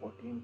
14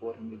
400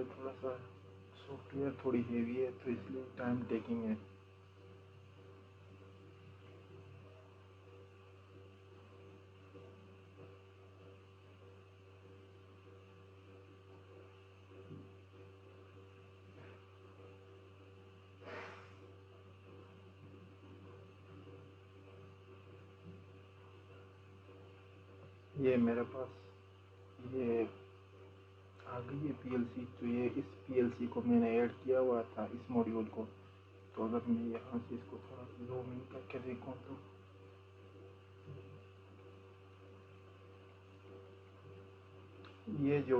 یہ تھوڑا سا سافٹ ویئر تھوڑی ہیوی ہے تو اس لیے ٹائم ٹیکنگ ہے. یہ میرے پاس یہ آ گئی ہے پی ایل سی. تو یہ اس پی ایل سی کو میں نے ایڈ کیا ہوا تھا اس ماڈیول کو. تو اگر میں یہاں سے اس کو تھوڑا زوم ان کر کے دیکھوں تو یہ جو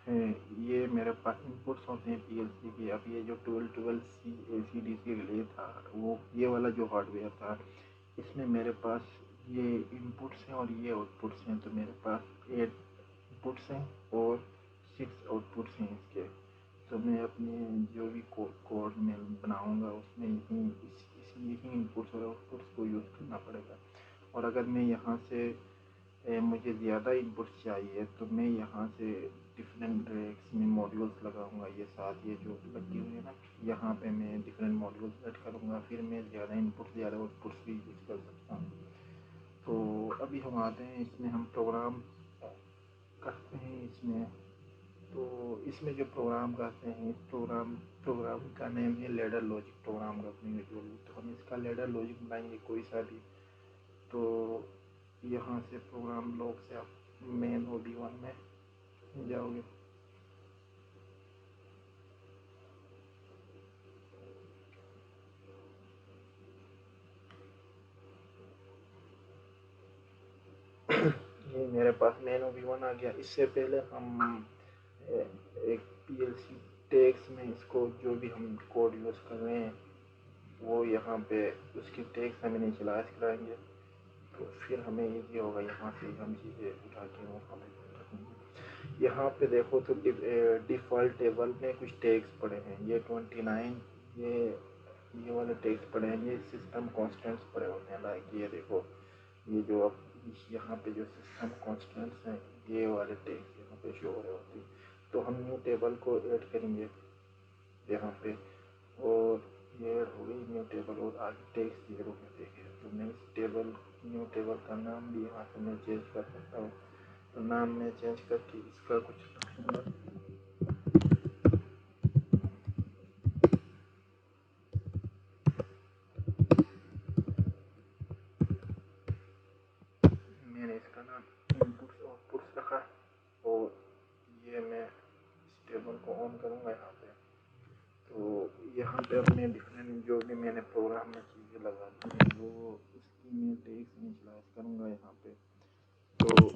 ہے یہ میرے پاس انپٹس ہوتے ہیں پی ایل سی کے. اب یہ جو 1212 سی اے سی ڈی سی ریلے تھا وہ یہ والا جو ہارڈ ویئر تھا اس میں میرے پاس یہ انپٹس ہیں اور یہ آؤٹ پٹس ہیں. تو میرے پاس 8 انپٹس ہیں اور 6 آؤٹ پٹس ہیں اس کے. تو میں اپنے جو بھی کوڈ میں بناؤں گا اس میں یہی انپٹس اور آؤٹ پٹس کو یوز کرنا پڑے گا. اور اگر میں یہاں سے مجھے زیادہ انپٹس چاہیے تو میں یہاں سے ڈفرینٹ ریکس میں ماڈیولس لگاؤں گا. یہ ساتھ یہ جو لگی ہوئی ہے نا یہاں پہ میں ڈفرینٹ ماڈیولس ایڈ کروں گا. پھر میں زیادہ انپٹس زیادہ آؤٹ پٹس بھی یوز کر سکتا ہوں. تو ابھی ہم آتے ہیں اس میں ہم پروگرام کرتے ہیں اس میں. تو اس میں جو پروگرام کرتے ہیں پروگرام کا نیم ہے لیڈر لاجک پروگرام کرنے میں جو. تو ہم اس کا لیڈر لاجک بنائیں گے کوئی سا بھی. تو یہاں سے پروگرام لوگ سے آپ مین او بی 1 میں جاؤ گے. یہ میرے پاس مین او بی 1 آ گیا. اس سے پہلے ہم ایک پی ایل سی ٹیکس میں اس کو جو بھی ہم کوڈ یوز کر رہے ہیں وہ یہاں پہ اس کی ٹیکس ہم انیشلائز کرائیں گے. تو پھر ہمیں ایزی ہوگا یہاں سے ہم چیزیں اٹھا کے وہاں پہ رکھیں گے. یہاں پہ دیکھو تو ڈیفالٹ ٹیبل میں کچھ ٹیکس پڑے ہیں. یہ 29 یہ والے ٹیکس پڑے ہیں. یہ سسٹم کانسٹنٹس پڑے ہوتے ہیں. لائک یہ دیکھو یہ جو اب یہاں پہ جو سسٹم کانسٹنٹس ہیں یہ والے ٹیکس یہاں پہ شو ہو رہے ہوتے ہیں. تو ہم نیو ٹیبل کو ایڈ کریں گے یہاں پہ. اور یہ ایڈ ہو گئی نیو ٹیبل اور آگے ٹیکس 0 میں دیکھے. تو نیو ٹیبل کا نام بھی یہاں سے میں چینج کر سکتا ہوں. تو نام میں چینج کر کے اس کا کچھ میں نے اس کا نام انپٹس آؤٹ پٹس رکھا. اور یہ میں اس ٹیبل کو آن کروں گا یہاں پہ. تو یہاں پہ اپنے ڈفرینٹ جو بھی میں نے پروگرام میں چیزیں لگا دی ہیں وہ اس کی میں ٹیکس انیشلائز کروں گا یہاں پہ. تو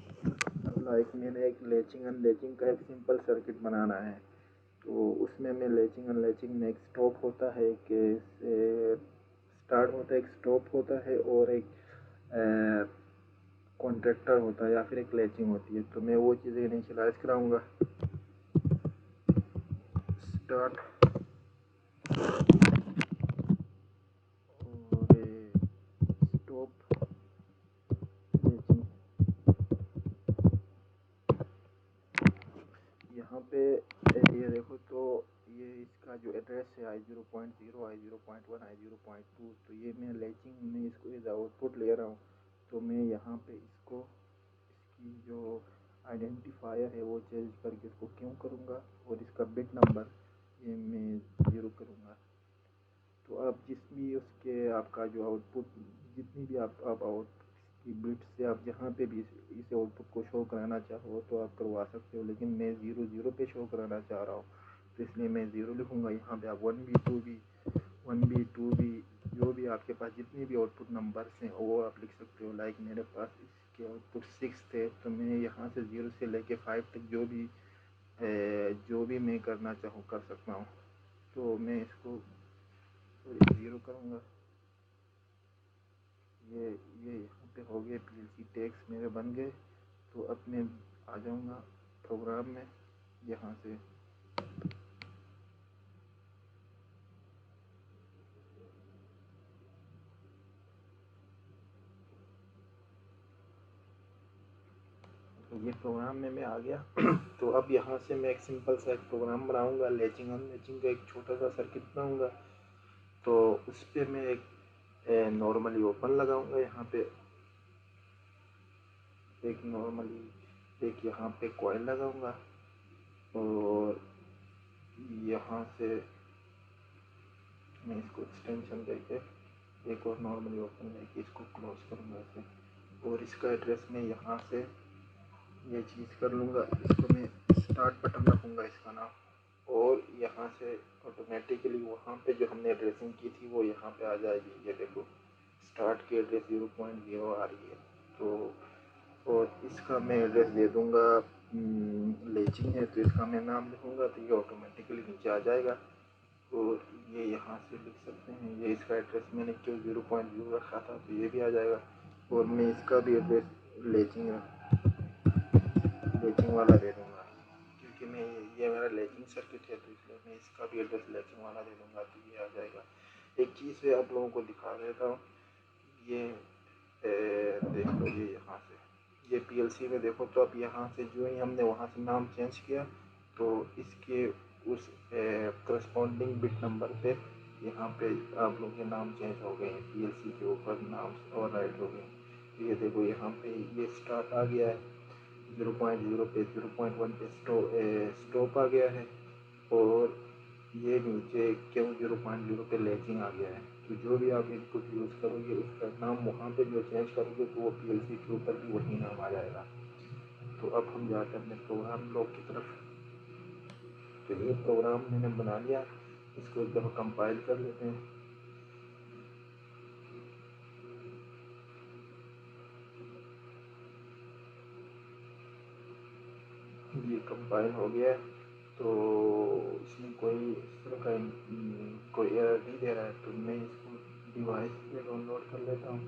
لائک میں نے ایک لیچنگ ان لیچنگ کا ایک سمپل سرکٹ بنانا ہے. تو اس میں لیچنگ ان لیچنگ میں ایک اسٹاپ ہوتا ہے کہ اسٹارٹ ہوتا ہے ایک اسٹاپ ہوتا ہے اور ایک کانٹریکٹر ہوتا ہے یا پھر ایک لیچنگ ہوتی ہے. تو میں وہ چیزیں انیشلائز کراؤں گا. اسٹارٹ اور اسٹاپ لیچنگ. یہاں پہ یہ دیکھو تو یہ اس کا جو ایڈریس ہے I0.0 I0.1 I0.2. تو یہ میں لیچنگ میں اس کو ایز آؤٹ پٹ لے رہا ہوں. تو میں یہاں پہ اس کو اس کی جو آئیڈینٹیفائر ہے وہ چینج کر کے اس کو کیوں کروں گا. اور اس کا بٹ نمبر یہ میں 0 کروں گا. تو آپ جس بھی اس کے آپ کا جو آؤٹ پٹ جتنی بھی آپ آؤٹ کی بٹ سے آپ جہاں پہ بھی اس آؤٹ پٹ کو شو کرانا چاہو تو آپ کروا سکتے ہو. لیکن میں 0 پہ شو کرانا چاہ رہا ہوں تو اس لیے میں 0 لکھوں گا. یہاں پہ آپ 1 بھی 2 بھی 1 بھی 2 بھی جو بھی آپ کے پاس جتنی بھی آؤٹ پٹ نمبرس ہیں وہ آپ لکھ سکتے ہو. لائک میرے پاس اس کے آؤٹ پٹ 6 تھے تو میں یہاں سے 0 سے لے کے 5 تک جو بھی میں کرنا چاہوں کر سکتا ہوں. تو میں اس کو 0 کروں گا. یہ یہاں پہ ہو گئے پی ایل سی ٹیکس میرے بن گئے. تو اب میں آ جاؤں گا پروگرام میں یہاں سے. یہ پروگرام میں آ گیا تو اب یہاں سے میں ایک سمپل سا ایک پروگرام بناؤں گا، لیچنگ ان لیچنگ کا ایک چھوٹا سا سرکٹ بناؤں گا. تو اس پہ میں ایک نارملی اوپن لگاؤں گا، یہاں پہ ایک نارملی ایک یہاں پہ کوائل لگاؤں گا، اور یہاں سے میں اس کو ایکسٹینشن دے کے ایک اور نارملی اوپن لے کے اس کو کلوز کروں گا اسے، اور اس کا ایڈریس میں یہاں سے یہ چیز کر لوں گا، اس کو میں اسٹارٹ بٹن رکھوں گا اس کا نام، اور یہاں سے آٹومیٹیکلی وہاں پہ جو ہم نے ایڈریسنگ کی تھی وہ یہاں پہ آ جائے گی. یہ دیکھو اسٹارٹ کی ایڈریس 0.0 آ رہی ہے. تو اور اس کا میں ایڈریس دے دوں گا لیچنگ ہے تو اس کا میں نام لکھوں گا تو یہ آٹومیٹیکلی نیچے آ جائے گا. اور یہ یہاں سے لکھ سکتے ہیں، یہ اس کا ایڈریس میں نے کیوں 0.0 رکھا تھا تو یہ بھی آ جائے گا. اور میں اس کا بھی ایڈریس لیچنگ والا دے دوں گا، کیونکہ میں یہ میرا لیچنگ سرکٹ ہے تو اس لیے میں اس کا بھی ایڈریس لیچنگ والا دے دوں گا تو یہ آ جائے گا. ایک چیز میں آپ لوگوں کو دکھا دیتا ہوں، یہ دیکھ لو، یہ یہاں سے یہ پی ایل سی میں دیکھو تو اب یہاں سے جو ہی ہم نے وہاں سے نام چینج کیا تو اس کے اس کرسپونڈنگ بٹ نمبر پہ یہاں پہ آپ لوگوں کے نام چینج ہو گئے ہیں، پی ایل سی کے اوپر نام اور رائٹ ہو گئے ہیں. یہ دیکھو یہاں پہ یہ اسٹارٹ آ گیا ہے 0.0 پہ، 0.1 پہ اسٹاپ آ گیا ہے، اور یہ نیچے کیوں 0.0 پہ لیچنگ آ گیا ہے. تو جو بھی آپ ان پٹ یوز کرو گے اس کا نام وہاں پہ جو چینج کرو گے تو وہ پی ایل سی کے اوپر بھی وہی نام آ جائے گا. تو اب ہم جاتے ہیں اپنے پروگرام لوگ کی طرف. تو یہ پروگرام میں نے بنا لیا، اس کو ایک دفعہ کمپائل کر لیتے ہیں. یہ کمپائل ہو گیا ہے تو اس میں کوئی اس طرح کا کوئی ایرر نہیں دے رہا ہے، تو میں اس کو ڈیوائس پہ ڈاؤن لوڈ کر لیتا ہوں.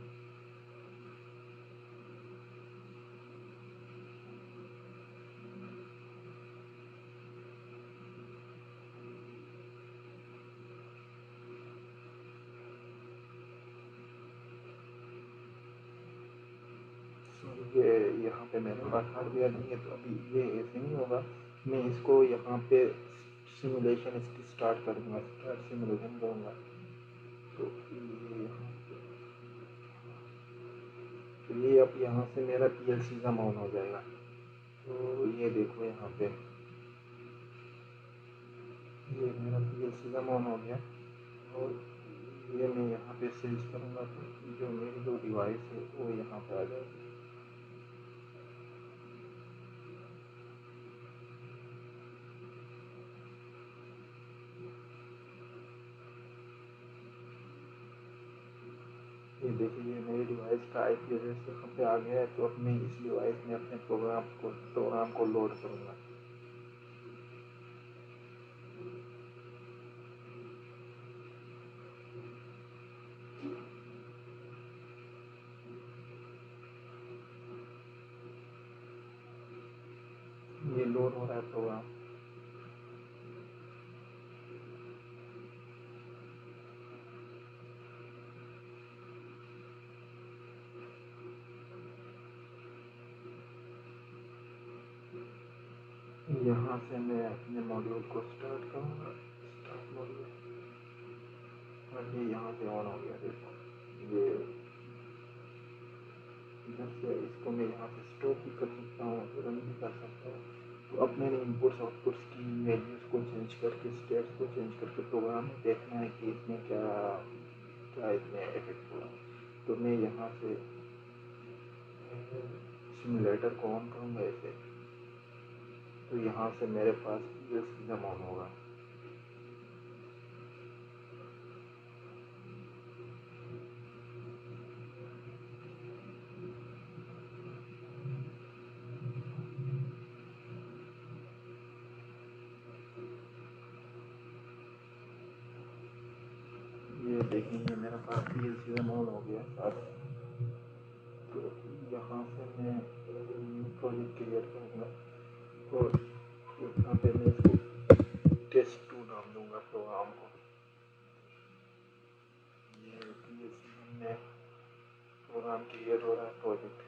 یہ یہاں پہ میرے پاس ہارڈ ویئر نہیں ہے تو ابھی یہ ایسے نہیں ہوگا. میں اس کو یہاں پہ سیمولیشن اس کی اسٹارٹ کروں گا، اسٹارٹ سیمولیشن کروں گا. تو یہ اب یہاں سے میرا پی ایل سی کا آن ہو جائے گا. تو یہ دیکھو یہاں پہ یہ میرا پی ایل سی کا آن ہو گیا، اور یہ میں یہاں پہ سرچ کروں گا تو جو میری جو ڈیوائس ہے وہ یہاں پہ آ جائے گی. یہ دیکھیے یہ میری ڈیوائس کا آئی پی ایڈریس یہاں پہ آ گیا ہے. تو اب میں اس ڈیوائس میں اپنے پروگرام کو لوڈ کروں گا. یہ لوڈ ہو رہا ہے پروگرام. یہاں سے میں اپنے ماڈیول کو اسٹارٹ کروں گا، اسٹارٹ ماڈیول، اور یہ یہاں سے آن ہو گیا. دیکھو یہ ادھر سے اس کو میں یہاں سے اسٹاپ بھی کر سکتا ہوں، رن بھی کر سکتا ہوں. تو اب میں نے انپٹس آؤٹ پٹس کی ویلیوز کو چینج کر کے اسٹیٹس کو چینج کر کے پروگرام میں دیکھنا ہے کہ اس میں کیا اس میں افیکٹ ہوا. تو میں یہاں سے سیمولیٹر کو آن کروں گا ایسے، تو یہاں سے میرے پاس پی ایل سی کا آن ہوگا. یہ دیکھیں یہ میرا پاس پی ایل سی کا آن ہو گیا ساتھ. تو یہاں سے میں نیو پروجیکٹ کریٹ کروں گا، اور یہاں پہ میں اس کو ٹیسٹ 2 نام دوں گا پروگرام کو. یہ پی ایل سی میں پروگرام کریٹ ہو رہا ہے پروجیکٹ.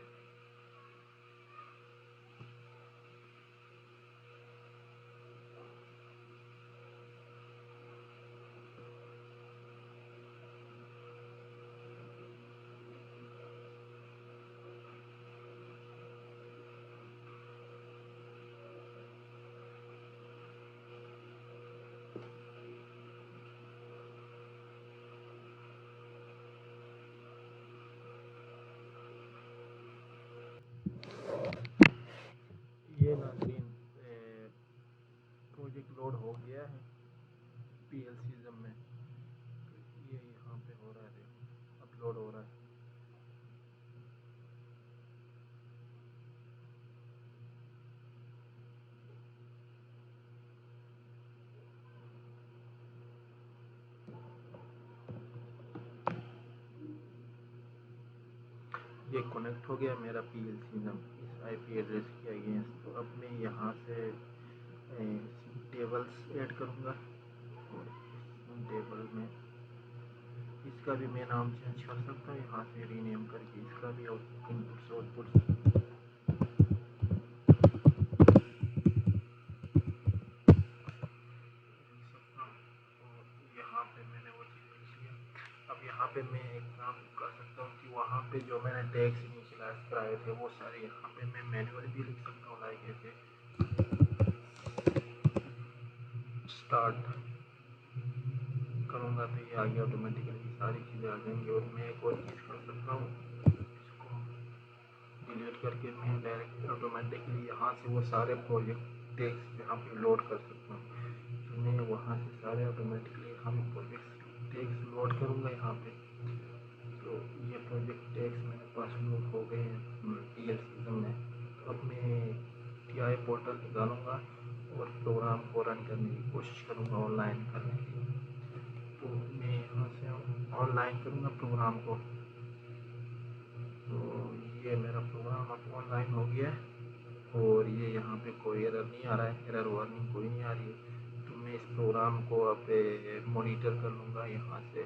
یہ کنیکٹ ہو گیا میرا PLC اس IP ایڈریس کے اگینسٹ. تو اب میں یہاں سے ٹیبلز ایڈ کروں گا اور اس ٹیبل میں اس کا بھی میں نام چینج کر سکتا ہوں یہاں سے ری نیم کر کے اس کا بھی انپٹس آؤٹ پٹس یہاں پہ میں نے وہ چیز لکھ لیا. اب یہاں پہ میں ایک کام کر سکتا ہوں کہ وہاں پہ جو میں نے ٹیگس انیشلائز کرائے تھے وہ سارے یہاں پہ میں مینولی بھی لکھ سکتا ہوں. لائک ایسے اسٹارٹ کروں گا تو یہ آگے آٹومیٹکلی ساری چیزیں آ جائیں گی. اور میں ایک اور چیز کر سکتا ہوں اس کو ڈیلیٹ کر کے میں ڈائریکٹ آٹومیٹکلی یہاں سے وہ سارے پروجیکٹ ٹیگس یہاں پہ لوڈ کر سکتا ہوں. تو میں وہاں سے سارے آٹومیٹکلی یہاں پہ پروجیکٹس ٹیگس لوڈ کروں گا یہاں پہ. تو یہ پروجیکٹ ٹیگس میرے پاس لوڈ ہو گئے ہیں PLC میں. اب میں TI پورٹل نکالوں گا اور پروگرام کو رن کرنے کی کوشش کروں گا آن لائن کرنے کی. تو میں یہاں سے آن لائن کروں گا پروگرام کو. تو یہ میرا پروگرام اب آن لائن ہو گیا ہے اور یہ یہاں پہ کوئی ایرر نہیں آ رہا ہے, ایرر وارننگ کوئی نہیں آ رہی ہے. تو میں اس پروگرام کو اب مانیٹر کر لوں گا یہاں سے.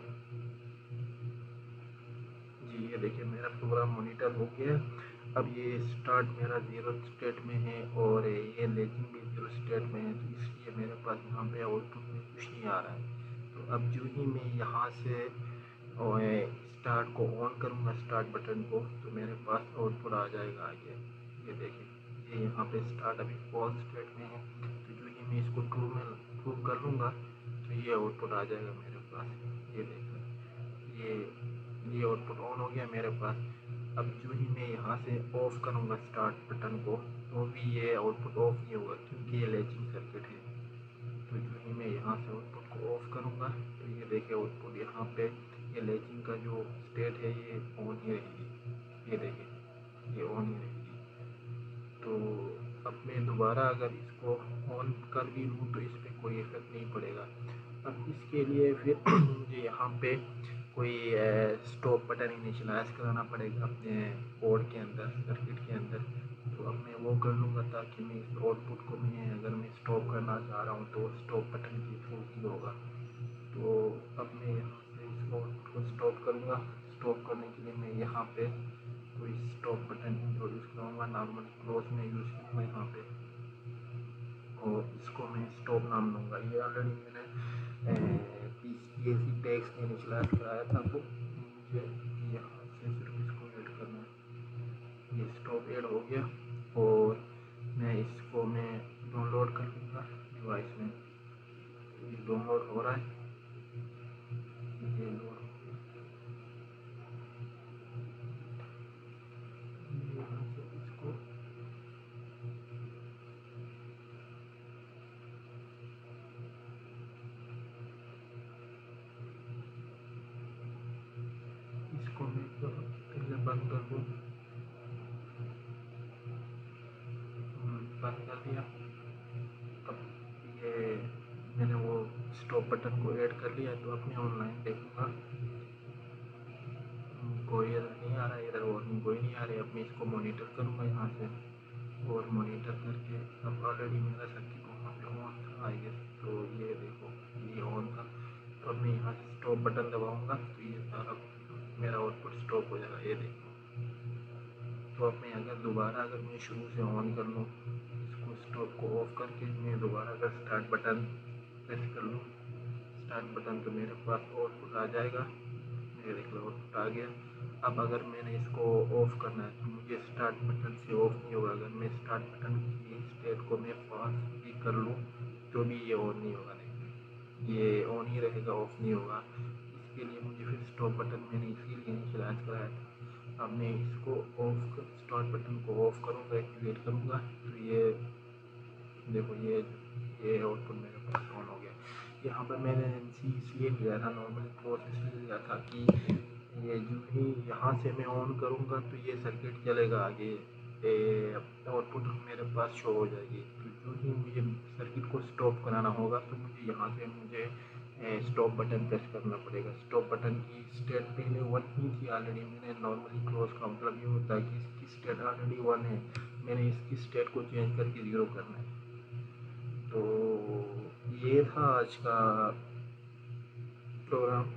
جی یہ دیکھیں میرا پروگرام مانیٹر ہو گیا. اب یہ اسٹارٹ میرا 0 اسٹیٹ میں ہے اور یہ لیجنگ بھی 0 اسٹیٹ میں ہے. تو اس لیے میرے پاس یہاں پہ آؤٹ پٹ میں کچھ نہیں آ رہا ہے. تو اب جو ہی میں یہاں سے اسٹارٹ کو آن کروں گا اسٹارٹ بٹن کو تو میرے پاس آؤٹ پٹ آ جائے گا آگے. یہ دیکھیں یہ یہاں پہ اسٹارٹ ابھی فالس اسٹیٹ میں ہے. تو جو ہی میں اس کو ٹرو کر لوں گا تو یہ آؤٹ پٹ آ جائے گا میرے پاس. یہ دیکھیں یہ آؤٹ پٹ آن ہو گیا میرے پاس. اب جو ہی میں یہاں سے آف کروں گا اسٹارٹ بٹن کو تو بھی یہ آؤٹ پٹ آف نہیں ہوگا کیونکہ یہ لیچنگ سرکٹ ہے. تو جو ہی میں یہاں سے آؤٹ پٹ کو آف کروں گا تو یہ دیکھیں آؤٹ پٹ یہاں پہ یہ لیچنگ کا جو اسٹیٹ ہے یہ آن ہی رہے گی. یہ دیکھیں یہ آن ہی رہے گی. تو اب میں دوبارہ اگر اس کو آن کر بھی لوں تو اس پہ کوئی افیکٹ نہیں پڑے گا. اب اس کے لیے پھر مجھے یہاں پہ کوئی اسٹاپ بٹن انیشلائز کرانا پڑے گا اپنے بورڈ کے اندر سرکٹ کے اندر. تو اب میں وہ کر لوں گا تاکہ میں اس آؤٹ پٹ کو میں اگر میں اسٹاپ کرنا چاہ رہا ہوں تو اسٹاپ بٹن کے تھرو ہی ہوگا. تو اب میں یہاں سے اس آؤٹ پٹ کو اسٹاپ کروں گا. اسٹاپ کرنے کے لیے میں یہاں پہ کوئی اسٹاپ بٹن انٹروڈیوس کروں گا. نارمل کلوز میں یوز کروں گا یہاں پہ اور اس کو میں اسٹاپ نام دوں گا. یہ آلریڈی میں نے PLC ٹیگس میں انیشلائز کرایا تھا تو مجھے یہاں سے صرف اس کو ایڈ کرنا ہے. یہ اسٹاپ ایڈ ہو گیا اور میں اس کو میں ڈاؤن لوڈ کر لوں گا ڈیوائس میں. یہ ڈاؤن لوڈ ہو رہا ہے. یہ لوڈ ہو گیا. یہاں سے اس کو میں پہلے بند کر دوں. بند کر دیا. اب یہ میں نے وہ اسٹاپ بٹن کو ایڈ کر لیا. تو اپنے آن لائن دیکھوں گا کوئی ایرر نہیں آ رہا ہے, ایرر وارننگ کوئی نہیں آ رہی. اب میں اس کو مانیٹر کروں گا یہاں سے اور مانیٹر کر کے اب آلریڈی میرا سرکٹ وہاں پہ آن تھا آئی گیس. تو یہ دیکھو یہ آن تھا. تو اب میں یہاں سے اسٹاپ بٹن دباؤں گا تو یہ سارا میرا آؤٹ پٹ اسٹاپ ہو جائے گا. یہ دیکھو. تو اب میں اگر میں شروع سے آن کر لوں اس کو اسٹاپ کو آف کر کے میں دوبارہ اگر اسٹارٹ بٹن پریس کر لوں اسٹارٹ بٹن تو میرے پاس آؤٹ پٹ آ جائے گا. میرے دیکھ لو آؤٹ پٹ آ گیا. اب اگر میں نے اس کو آف کرنا ہے تو مجھے اسٹارٹ بٹن سے آف نہیں ہوگا. اگر میں اسٹارٹ بٹن کی اسٹیٹ کو میں فاسٹ بھی کر لوں تو بھی یہ آن نہیں ہوگا. نہیں یہ آن ہی رہے گا, آف نہیں ہوگا. اس کے لیے مجھے پھر اسٹاپ بٹن میں نے اسی لیے انیشلائز کرایا تھا. اب میں اس کو اسٹارٹ بٹن کو آف کروں گا, ایکٹیویٹ کروں گا تو یہ دیکھو یہ آؤٹ پٹ میرے پاس آن ہو گیا. یہاں پر میں نے اس لیے لیا تھا نارمل کلوز اس لیے لیا تھا کہ یہ جو ہی یہاں سے میں آن کروں گا تو یہ سرکٹ چلے گا آگے. آؤٹ پٹ میرے پاس شو ہو جائے گی. تو جو ہی مجھے سرکٹ کو اسٹاپ کرانا ہوگا تو مجھے یہاں سے اسٹاپ بٹن پریس کرنا پڑے گا. اسٹاپ بٹن کی اسٹیٹ پہلے 1 ہی تھی آلریڈی. میں نے نارملی کلوز کا مطلب یہ ہوتا ہے کہ اس کی اسٹیٹ آلریڈی 1 ہے, میں نے اس کی اسٹیٹ کو چینج کر کے 0 کرنا ہے. تو یہ تھا آج کا پروگرام.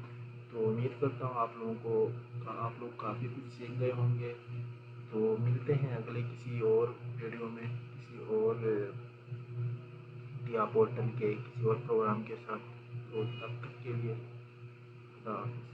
تو امید کرتا ہوں آپ لوگ کافی کچھ سیکھ گئے ہوں گے. تو ملتے ہیں اگلے کسی اور ویڈیو میں, کسی اور یا پورٹل کے کسی اور پروگرام کے ساتھ. تو تب تک کے لیے خدا حافظ.